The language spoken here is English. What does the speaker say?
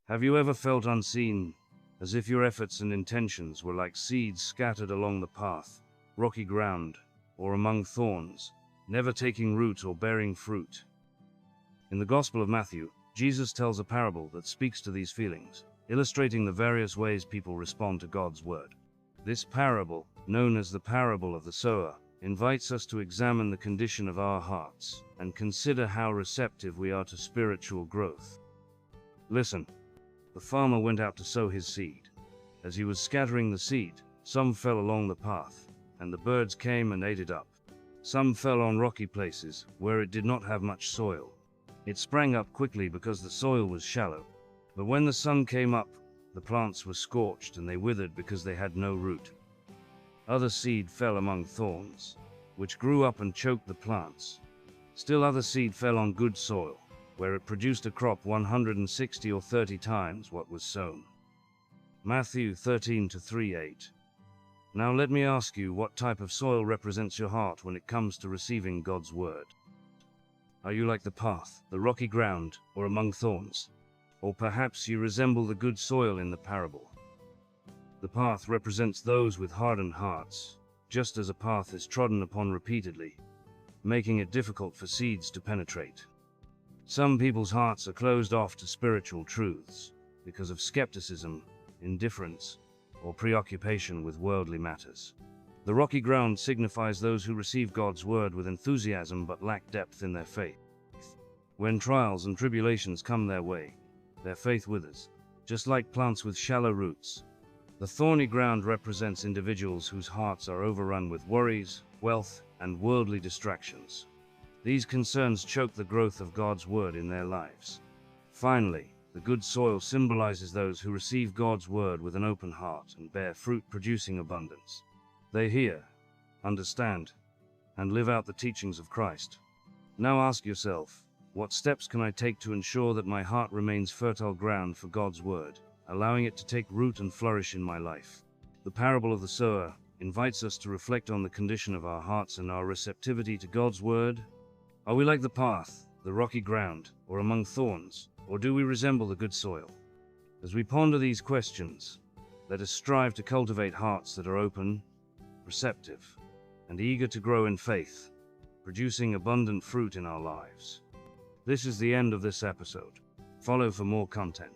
Have you ever felt unseen, as if your efforts and intentions were like seeds scattered along the path, rocky ground, or among thorns, never taking root or bearing fruit? In the Gospel of Matthew, Jesus tells a parable that speaks to these feelings, illustrating the various ways people respond to God's word. This parable, known as the parable of the sower, invites us to examine the condition of our hearts and consider how receptive we are to spiritual growth. Listen. The farmer went out to sow his seed. As he was scattering the seed, some fell along the path, and the birds came and ate it up. Some fell on rocky places, where it did not have much soil. It sprang up quickly because the soil was shallow. But when the sun came up, the plants were scorched and they withered because they had no root. Other seed fell among thorns, which grew up and choked the plants. Still other seed fell on good soil, where it produced a crop 160 or 30 times what was sown. Matthew 13:3-8. Now let me ask you, what type of soil represents your heart when it comes to receiving God's word? Are you like the path, the rocky ground, or among thorns? Or perhaps you resemble the good soil in the parable. The path represents those with hardened hearts, just as a path is trodden upon repeatedly, making it difficult for seeds to penetrate. Some people's hearts are closed off to spiritual truths because of skepticism, indifference, or preoccupation with worldly matters. The rocky ground signifies those who receive God's word with enthusiasm but lack depth in their faith. When trials and tribulations come their way, their faith withers, just like plants with shallow roots. The thorny ground represents individuals whose hearts are overrun with worries, wealth, and worldly distractions. These concerns choke the growth of God's word in their lives. Finally, the good soil symbolizes those who receive God's word with an open heart and bear fruit producing abundance. They hear, understand, and live out the teachings of Christ. Now ask yourself, what steps can I take to ensure that my heart remains fertile ground for God's word, allowing it to take root and flourish in my life? The parable of the sower invites us to reflect on the condition of our hearts and our receptivity to God's word. Are we like the path, the rocky ground, or among thorns, or do we resemble the good soil? As we ponder these questions, let us strive to cultivate hearts that are open, receptive, and eager to grow in faith, producing abundant fruit in our lives. This is the end of this episode. Follow for more content.